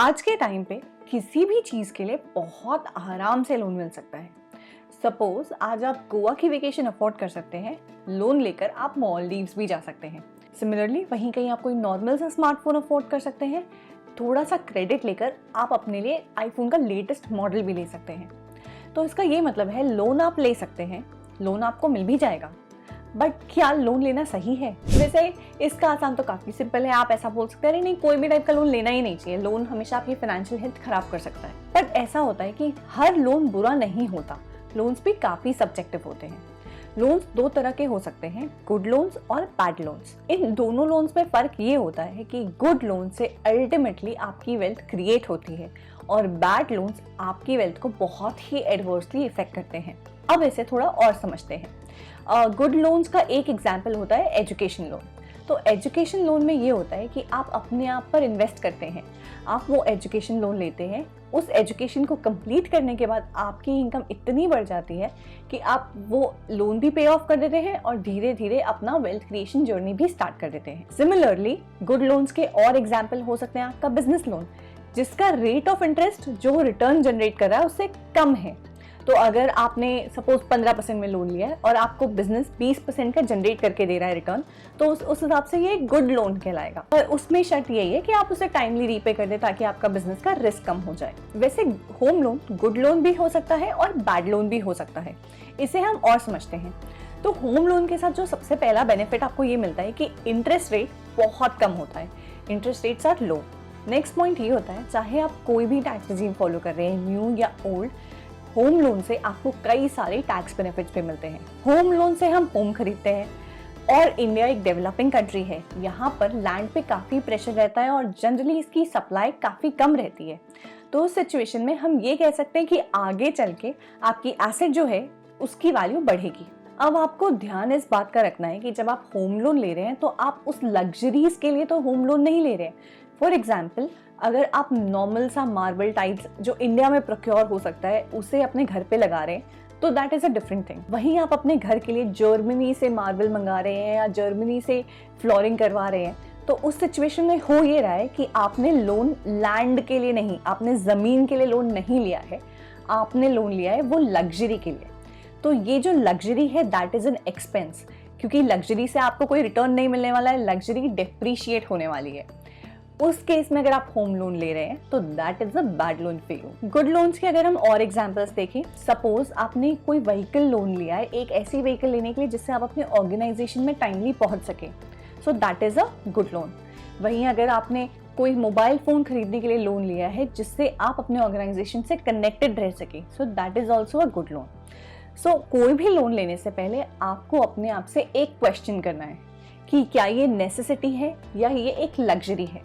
आज के टाइम पे किसी भी चीज़ के लिए बहुत आराम से लोन मिल सकता है। सपोज आज आप गोवा की वेकेशन अफोर्ड कर सकते हैं, लोन लेकर आप मालदीव्स भी जा सकते हैं। सिमिलरली वहीं कहीं आप कोई नॉर्मल सा स्मार्टफोन अफोर्ड कर सकते हैं, थोड़ा सा क्रेडिट लेकर आप अपने लिए आईफोन का लेटेस्ट मॉडल भी ले सकते हैं। तो इसका ये मतलब है लोन आप ले सकते हैं, लोन आपको मिल भी जाएगा, बट क्या लोन लेना सही है? वैसे इसका आसान तो काफी सिंपल है। आप ऐसा बोल सकते हैं नहीं, कोई भी टाइप का लोन लेना ही नहीं चाहिए, लोन हमेशा आपकी फाइनेंशियल हेल्थ खराब कर सकता है। बट ऐसा होता है कि हर लोन बुरा नहीं होता, लोन्स भी काफी सब्जेक्टिव होते हैं। लोन्स दो तरह के हो सकते हैं, गुड लोन्स और बैड लोन्स। इन दोनों लोन्स में फर्क ये होता है कि गुड लोन से अल्टीमेटली आपकी वेल्थ क्रिएट होती है और बैड लोन्स आपकी वेल्थ को बहुत ही एडवर्सली इफेक्ट करते हैं। अब इसे थोड़ा और समझते हैं। गुड लोन्स का एक एग्जाम्पल होता है एजुकेशन लोन। तो एजुकेशन लोन में ये होता है कि आप अपने आप पर इन्वेस्ट करते हैं, आप वो एजुकेशन लोन लेते हैं, उस एजुकेशन को कंप्लीट करने के बाद आपकी इनकम इतनी बढ़ जाती है कि आप वो लोन भी पे ऑफ कर देते हैं और धीरे धीरे अपना वेल्थ क्रिएशन जर्नी भी स्टार्ट कर देते हैं। सिमिलरली गुड लोन्स के और एग्जाम्पल हो सकते हैं आपका बिजनेस लोन, जिसका रेट ऑफ इंटरेस्ट जो रिटर्न जनरेट कर रहा है उससे कम है। तो अगर आपने सपोज 15% में लोन लिया है और आपको बिजनेस 20% का जनरेट करके दे रहा है रिटर्न, तो उस हिसाब से ये गुड लोन कहलाएगा। और उसमें शर्त यही है कि आप उसे टाइमली रीपे कर दे ताकि आपका बिजनेस का रिस्क कम हो जाए। वैसे होम लोन गुड लोन भी हो सकता है और बैड लोन भी हो सकता है। इसे हम और समझते हैं। तो होम लोन के साथ जो सबसे पहला बेनिफिट आपको ये मिलता है कि इंटरेस्ट रेट बहुत कम होता है, interest rates are low. Next point ये होता है, चाहे आप कोई भी टैक्स रेजिम फॉलो कर रहे हैं, न्यू या ओल्ड, होम लोन से आपको कई सारे टैक्स बेनिफिट्स भी मिलते हैं। होम लोन से हम होम खरीदते हैं और इंडिया एक डेवलपिंग कंट्री है, यहाँ पर लैंड पे काफ़ी प्रेशर रहता है और जनरली इसकी सप्लाई काफ़ी कम रहती है। तो उस सिचुएशन में हम ये कह सकते हैं कि आगे चल के आपकी एसेट जो है उसकी वैल्यू बढ़ेगी। अब आपको ध्यान इस बात का रखना है कि जब आप होम लोन ले रहे हैं तो आप उस लग्जरीज के लिए तो होम लोन नहीं ले रहे हैं। फॉर एग्जाम्पल, अगर आप नॉर्मल सा मार्बल टाइल्स जो इंडिया में प्रोक्योर हो सकता है उसे अपने घर पे लगा रहे हैं तो that is a different thing. वहीं आप अपने घर के लिए जर्मनी से मार्बल मंगा रहे हैं या जर्मनी से फ्लोरिंग करवा रहे हैं, तो उस सिचुएशन में हो ये रहा है कि आपने लोन लैंड के लिए नहीं, आपने जमीन के लिए लोन नहीं लिया है, आपने लोन लिया है वो लग्जरी के लिए। तो ये जो लग्जरी है दैट इज एन एक्सपेंस, क्योंकि लग्जरी से आपको कोई रिटर्न नहीं मिलने वाला है, लग्जरी डिप्रिशिएट होने वाली है। उस केस में अगर आप होम लोन ले रहे हैं तो that is a bad loan for you. Good loans के अगर हम और एग्जांपल्स देखें, सपोज आपने कोई व्हीकल लोन लिया है, एक ऐसी व्हीकल लेने के लिए जिससे आप अपने ऑर्गेनाइजेशन में टाइमली पहुंच सके, so that is a good loan. वहीं अगर आपने कोई मोबाइल फोन खरीदने के लिए लोन लिया है जिससे आप अपने ऑर्गेनाइजेशन से कनेक्टेड रह सके, so that is also a good loan. So कोई भी लोन लेने से पहले आपको अपने आप से एक क्वेश्चन करना है कि क्या ये नेसेसिटी है या ये एक लग्जरी है।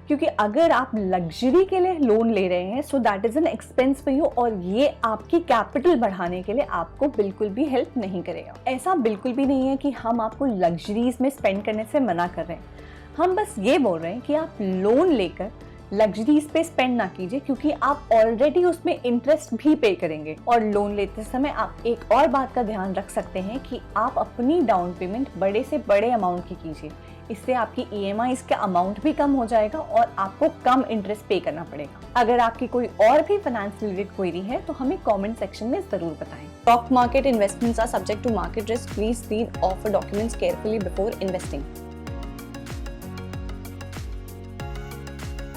क्योंकि अगर आप लग्जरी के लिए लोन ले रहे हैं सो that is an expense for you और ये आपकी कैपिटल बढ़ाने के लिए आपको बिल्कुल भी हेल्प नहीं करेगा। ऐसा बिल्कुल भी नहीं है कि हम आपको लग्जरीज में स्पेंड करने से मना कर रहे हैं, हम बस ये बोल रहे हैं कि आप लोन लेकर लग्जरीज पे स्पेंड ना कीजिए, क्योंकि आप ऑलरेडी उसमें इंटरेस्ट भी पे करेंगे। और लोन लेते समय आप एक और बात का ध्यान रख सकते हैं कि आप अपनी डाउन पेमेंट बड़े से बड़े अमाउंट की कीजिए, इससे आपकी EMIs का अमाउंट भी कम हो जाएगा और आपको कम इंटरेस्ट पे करना पड़ेगा। अगर आपकी कोई और भी फाइनेंस रिलेटेड क्वेरी है तो हमें कमेंट सेक्शन में जरूर बताएं। Stock market investments are subject to market risk, please read offer documents carefully before investing.